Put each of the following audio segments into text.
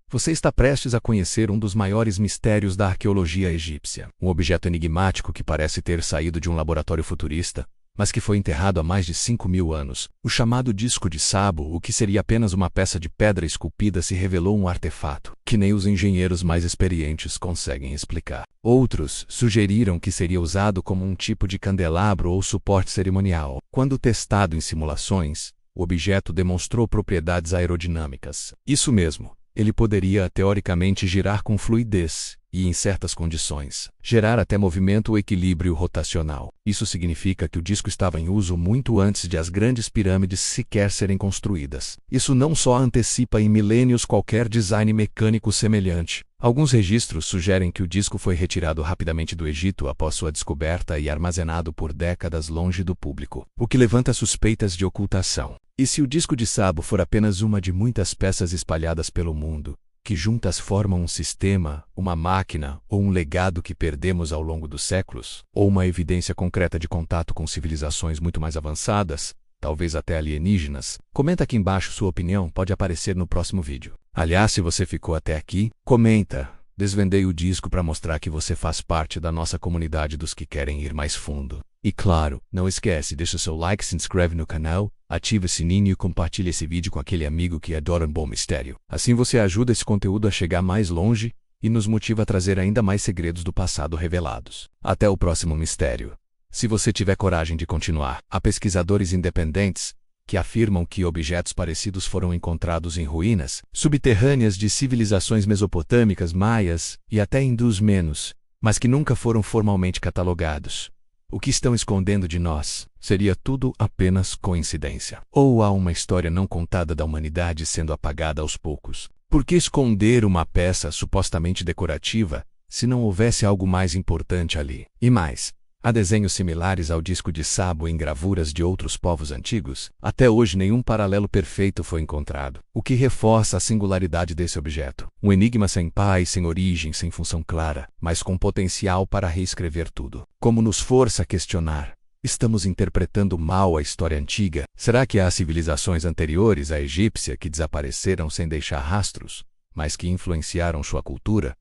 Você está prestes a conhecer um dos maiores mistérios da arqueologia egípcia. Um objeto enigmático que parece ter saído de um laboratório futurista, mas que foi enterrado há mais de 5.000 anos. O chamado disco de Sabo, o que seria apenas uma peça de pedra esculpida, se revelou um artefato que nem os engenheiros mais experientes conseguem explicar. Outros sugeriram que seria usado como um tipo de candelabro ou suporte cerimonial. Quando testado em simulações, o objeto demonstrou propriedades aerodinâmicas. Isso mesmo. Ele poderia, teoricamente, girar com fluidez e, em certas condições, gerar até movimento ou equilíbrio rotacional. Isso significa que o disco estava em uso muito antes de as grandes pirâmides sequer serem construídas. Isso não só antecipa em milênios qualquer design mecânico semelhante. Alguns registros sugerem que o disco foi retirado rapidamente do Egito após sua descoberta e armazenado por décadas longe do público, o que levanta suspeitas de ocultação. E se o disco de Sabo for apenas uma de muitas peças espalhadas pelo mundo, que juntas formam um sistema, uma máquina ou um legado que perdemos ao longo dos séculos, ou uma evidência concreta de contato com civilizações muito mais avançadas, talvez até alienígenas? Comenta aqui embaixo sua opinião, pode aparecer no próximo vídeo. Aliás, se você ficou até aqui, comenta. Desvendei o disco para mostrar que você faz parte da nossa comunidade dos que querem ir mais fundo. E claro, não esquece, deixa seu like, se inscreve no canal, ativa o sininho e compartilha esse vídeo com aquele amigo que adora um bom mistério. Assim você ajuda esse conteúdo a chegar mais longe e nos motiva a trazer ainda mais segredos do passado revelados. Até o próximo mistério. Se você tiver coragem de continuar, há pesquisadores independentes que afirmam que objetos parecidos foram encontrados em ruínas subterrâneas de civilizações mesopotâmicas, maias e até hindus menos, mas que nunca foram formalmente catalogados. O que estão escondendo de nós? Seria tudo apenas coincidência? Ou há uma história não contada da humanidade sendo apagada aos poucos? Por que esconder uma peça supostamente decorativa se não houvesse algo mais importante ali? E mais, há desenhos similares ao disco de Sabo em gravuras de outros povos antigos? Até hoje nenhum paralelo perfeito foi encontrado, o que reforça a singularidade desse objeto. Um enigma sem pai, sem origem, sem função clara, mas com potencial para reescrever tudo. Como nos força a questionar: estamos interpretando mal a história antiga? Será que há civilizações anteriores à egípcia que desapareceram sem deixar rastros, mas que influenciaram sua cultura?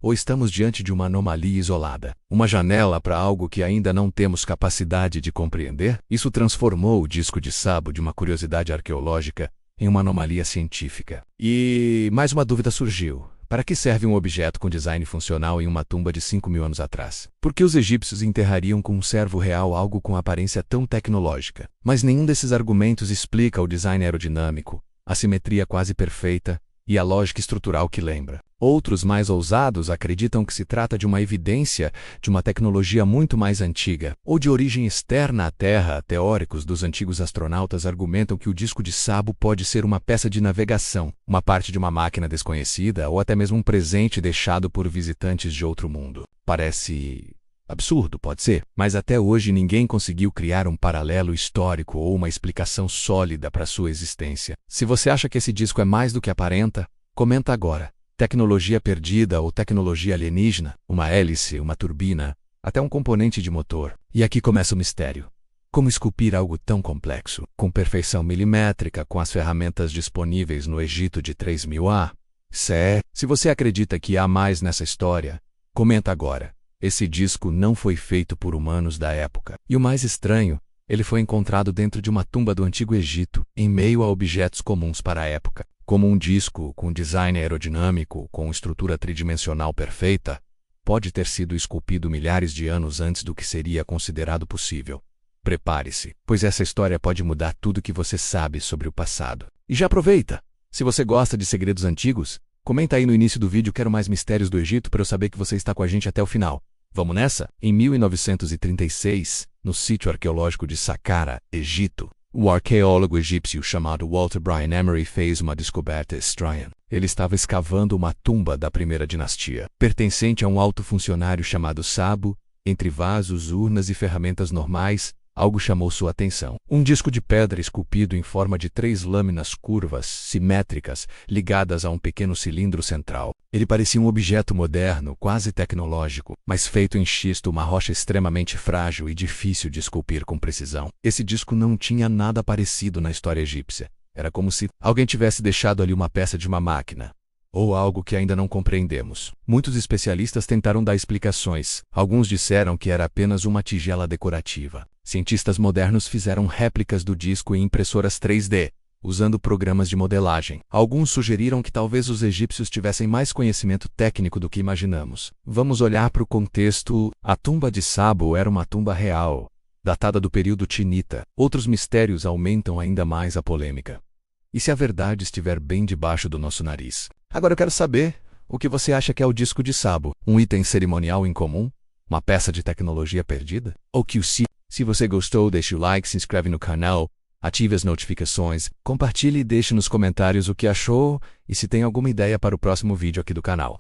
Ou estamos diante de uma anomalia isolada, uma janela para algo que ainda não temos capacidade de compreender? Isso transformou o disco de Sabo de uma curiosidade arqueológica em uma anomalia científica. E mais uma dúvida surgiu. Para que serve um objeto com design funcional em uma tumba de 5.000 anos atrás? Por que os egípcios enterrariam com um servo real algo com aparência tão tecnológica? Mas nenhum desses argumentos explica o design aerodinâmico, a simetria quase perfeita e a lógica estrutural que lembra. Outros mais ousados acreditam que se trata de uma evidência de uma tecnologia muito mais antiga, ou de origem externa à Terra. Teóricos dos antigos astronautas argumentam que o disco de Sabo pode ser uma peça de navegação, uma parte de uma máquina desconhecida ou até mesmo um presente deixado por visitantes de outro mundo. Parece absurdo, pode ser, mas até hoje ninguém conseguiu criar um paralelo histórico ou uma explicação sólida para sua existência. Se você acha que esse disco é mais do que aparenta, comenta agora. Tecnologia perdida ou tecnologia alienígena, uma hélice, uma turbina, até um componente de motor. E aqui começa o mistério. Como esculpir algo tão complexo, com perfeição milimétrica, com as ferramentas disponíveis no Egito de 3000 a.C.? Se você acredita que há mais nessa história, comenta agora. Esse disco não foi feito por humanos da época. E o mais estranho, ele foi encontrado dentro de uma tumba do Antigo Egito, em meio a objetos comuns para a época. Como um disco com design aerodinâmico, com estrutura tridimensional perfeita, pode ter sido esculpido milhares de anos antes do que seria considerado possível. Prepare-se, pois essa história pode mudar tudo o que você sabe sobre o passado. E já aproveita! Se você gosta de segredos antigos, comenta aí no início do vídeo "Quero mais mistérios do Egito" para eu saber que você está com a gente até o final. Vamos nessa? Em 1936, no sítio arqueológico de Saqqara, Egito, o arqueólogo egípcio chamado Walter Bryan Emery fez uma descoberta estranha. Ele estava escavando uma tumba da primeira dinastia, pertencente a um alto funcionário chamado Sabo. Entre vasos, urnas e ferramentas normais, algo chamou sua atenção. Um disco de pedra esculpido em forma de 3 lâminas curvas, simétricas, ligadas a um pequeno cilindro central. Ele parecia um objeto moderno, quase tecnológico, mas feito em xisto, uma rocha extremamente frágil e difícil de esculpir com precisão. Esse disco não tinha nada parecido na história egípcia. Era como se alguém tivesse deixado ali uma peça de uma máquina, ou algo que ainda não compreendemos. Muitos especialistas tentaram dar explicações. Alguns disseram que era apenas uma tigela decorativa. Cientistas modernos fizeram réplicas do disco em impressoras 3D, usando programas de modelagem. Alguns sugeriram que talvez os egípcios tivessem mais conhecimento técnico do que imaginamos. Vamos olhar para o contexto. A tumba de Sabo era uma tumba real, datada do período Tinita. Outros mistérios aumentam ainda mais a polêmica. E se a verdade estiver bem debaixo do nosso nariz? Agora eu quero saber o que você acha que é o disco de Sabo. Um item cerimonial incomum? Uma peça de tecnologia perdida? Ou que se você gostou, deixe o like, se inscreve no canal, ative as notificações, compartilhe e deixe nos comentários o que achou e se tem alguma ideia para o próximo vídeo aqui do canal.